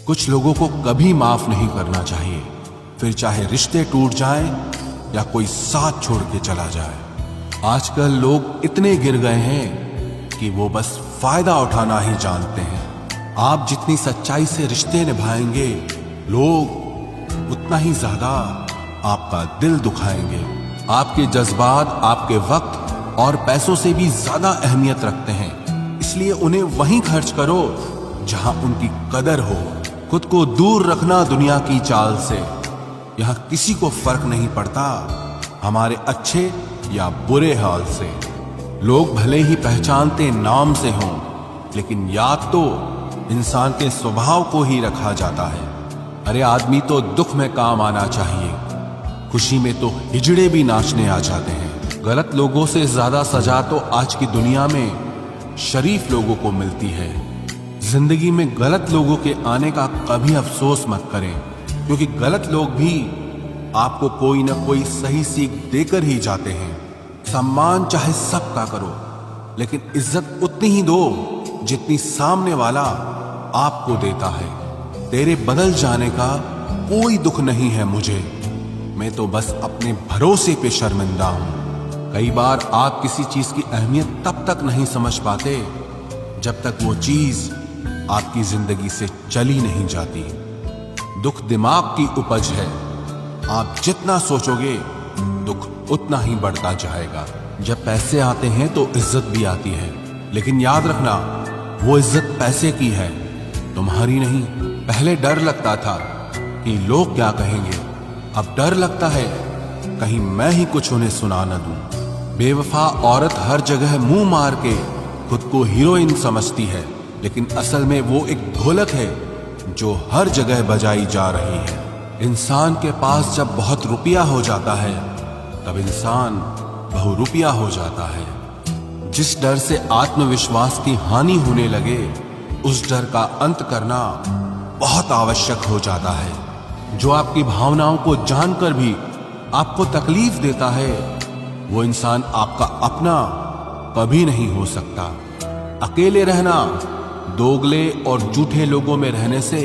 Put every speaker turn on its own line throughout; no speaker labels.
कुछ लोगों को कभी माफ नहीं करना चाहिए, फिर चाहे रिश्ते टूट जाएं या कोई साथ छोड़ के चला जाए। आजकल लोग इतने गिर गए हैं कि वो बस फायदा उठाना ही जानते हैं। आप जितनी सच्चाई से रिश्ते निभाएंगे, लोग उतना ही ज्यादा आपका दिल दुखाएंगे। आपके जज्बात आपके वक्त और पैसों से भी ज्यादा अहमियत रखते हैं, इसलिए उन्हें वहीं खर्च करो जहां उनकी कदर हो। खुद को दूर रखना दुनिया की चाल से। यहां किसी को फर्क नहीं पड़ता हमारे अच्छे या बुरे हाल से। लोग भले ही पहचानते नाम से हों, लेकिन याद तो इंसान के स्वभाव को ही रखा जाता है। अरे आदमी तो दुख में काम आना चाहिए, खुशी में तो हिजड़े भी नाचने आ जाते हैं। गलत लोगों से ज्यादा सजा तो आज की दुनिया में शरीफ लोगों को मिलती है। जिंदगी में गलत लोगों के आने का कभी अफसोस मत करें, क्योंकि गलत लोग भी आपको कोई ना कोई सही सीख देकर ही जाते हैं। सम्मान चाहे सबका करो, लेकिन इज्जत उतनी ही दो जितनी सामने वाला आपको देता है। तेरे बदल जाने का कोई दुख नहीं है मुझे, मैं तो बस अपने भरोसे पे शर्मिंदा हूं। कई बार आप किसी चीज की अहमियत तब तक नहीं समझ पाते जब तक वो चीज आपकी जिंदगी से चली नहीं जाती। दुख दिमाग की उपज है, आप जितना सोचोगे दुख उतना ही बढ़ता जाएगा। जब पैसे आते हैं तो इज्जत भी आती है, लेकिन याद रखना वो इज्जत पैसे की है, तुम्हारी नहीं। पहले डर लगता था कि लोग क्या कहेंगे, अब डर लगता है कहीं मैं ही कुछ उन्हें सुना न दूं। बेवफा औरत हर जगह मुंह मार के खुद को हीरोइन समझती है, लेकिन असल में वो एक ढोलक है जो हर जगह बजाई जा रही है। इंसान के पास जब बहुत रुपया हो जाता है, तब इंसान बहुरुपया हो जाता है। जिस डर से आत्मविश्वास की हानि होने लगे, उस डर का अंत करना बहुत आवश्यक हो जाता है। जो आपकी भावनाओं को जानकर भी आपको तकलीफ देता है, वो इंसान आपका अपना कभी नहीं हो सकता। अकेले रहना दोगले और झूठे लोगों में रहने से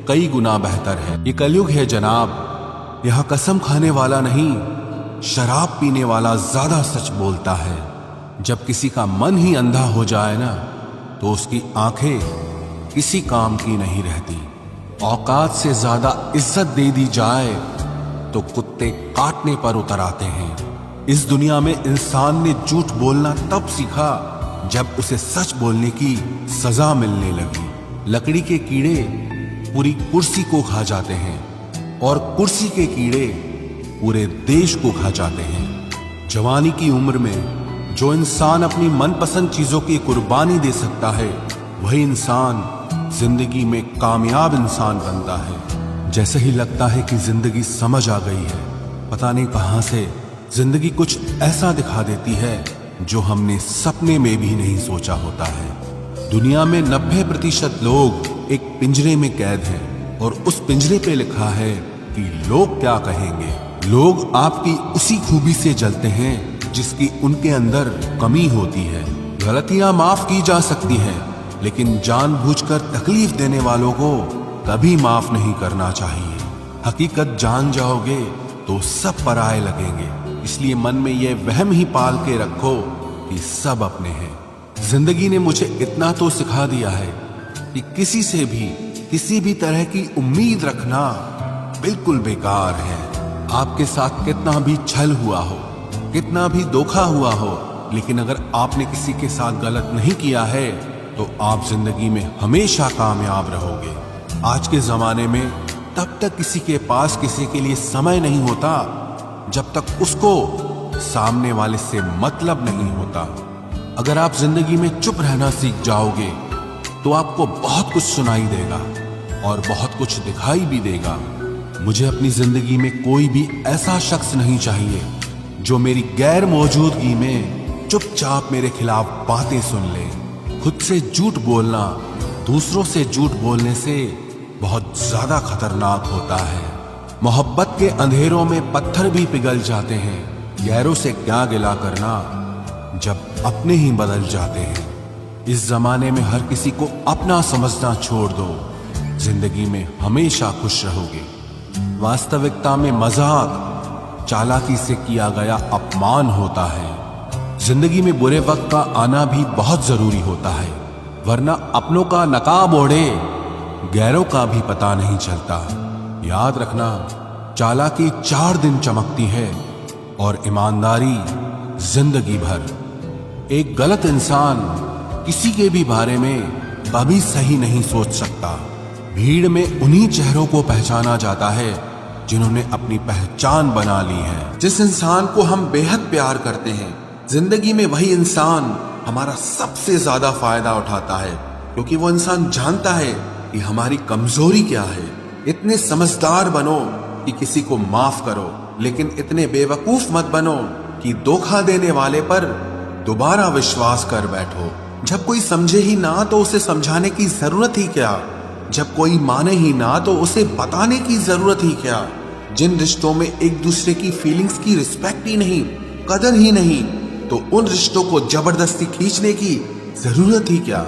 कई गुना बेहतर है। ये कलयुग है जनाब, यहां कसम खाने वाला नहीं, शराब पीने वाला ज्यादा सच बोलता है। जब किसी का मन ही अंधा हो जाए ना, तो उसकी आंखें किसी काम की नहीं रहती। औकात से ज्यादा इज्जत दे दी जाए तो कुत्ते काटने पर उतर आते हैं। इस दुनिया में इंसान ने झूठ बोलना तब सीखा जब उसे सच बोलने की सजा मिलने लगी। लकड़ी के कीड़े पूरी कुर्सी को खा जाते हैं और कुर्सी के कीड़े पूरे देश को खा जाते हैं। जवानी की उम्र में जो इंसान अपनी मनपसंद चीजों की कुर्बानी दे सकता है, वही इंसान जिंदगी में कामयाब इंसान बनता है। जैसे ही लगता है कि जिंदगी समझ आ गई है, पता नहीं कहां से जिंदगी कुछ ऐसा दिखा देती है जो हमने सपने में भी नहीं सोचा होता है। दुनिया में 90% लोग एक पिंजरे में कैद हैं, और उस पिंजरे पे लिखा है कि लोग क्या कहेंगे। लोग आपकी उसी खूबी से जलते हैं जिसकी उनके अंदर कमी होती है। गलतियां माफ की जा सकती हैं, लेकिन जानबूझकर तकलीफ देने वालों को कभी माफ नहीं करना चाहिए। हकीकत जान जाओगे तो सब पराये लगेंगे, इसलिए मन में ये वहम ही पाल के रखो कि सब अपने हैं। जिंदगी ने मुझे इतना तो सिखा दिया है कि किसी से भी किसी भी तरह की उम्मीद रखना बिल्कुल बेकार है। आपके साथ कितना भी छल हुआ हो, कितना भी धोखा हुआ हो, लेकिन अगर आपने किसी के साथ गलत नहीं किया है तो आप जिंदगी में हमेशा कामयाब रहोगे। आज के जमाने में तब तक किसी के पास किसी के लिए समय नहीं होता जब तक उसको सामने वाले से मतलब नहीं होता। अगर आप जिंदगी में चुप रहना सीख जाओगे तो आपको बहुत कुछ सुनाई देगा और बहुत कुछ दिखाई भी देगा। मुझे अपनी जिंदगी में कोई भी ऐसा शख्स नहीं चाहिए जो मेरी गैर मौजूदगी में चुपचाप मेरे खिलाफ बातें सुन ले। खुद से झूठ बोलना दूसरों से झूठ बोलने से बहुत ज्यादा खतरनाक होता है। मोहब्बत के अंधेरों में पत्थर भी पिघल जाते हैं, गैरों से क्या गिला करना जब अपने ही बदल जाते हैं। इस जमाने में हर किसी को अपना समझना छोड़ दो। जिंदगी में हमेशा खुश रहोगे। वास्तविकता में मजाक, चालाकी से किया गया अपमान होता है। जिंदगी में बुरे वक्त का आना भी बहुत जरूरी होता है, वरना अपनों का नकाब ओढ़े गैरों का भी पता नहीं चलता। याद रखना, चालाकी 4 दिन चमकती है और ईमानदारी जिंदगी भर। एक गलत इंसान किसी के भी बारे में कभी सही नहीं सोच सकता। भीड़ में उन्हीं चेहरों को पहचाना जाता है जिन्होंने अपनी पहचान बना ली है। जिस इंसान को हम बेहद प्यार करते हैं, जिंदगी में वही इंसान हमारा सबसे ज्यादा फायदा उठाता है, क्योंकि वो इंसान जानता है कि हमारी कमजोरी क्या है। इतने समझदार बनो कि किसी को माफ करो, लेकिन इतने बेवकूफ मत बनो कि धोखा देने वाले पर दोबारा विश्वास कर बैठो। जब कोई समझे ही ना तो उसे समझाने की जरूरत ही क्या। जब कोई माने ही ना तो उसे बताने की जरूरत ही क्या। जिन रिश्तों में एक दूसरे की फीलिंग्स की रिस्पेक्ट ही नहीं, कदर ही नहीं, तो उन रिश्तों को जबरदस्ती खींचने की जरूरत ही क्या।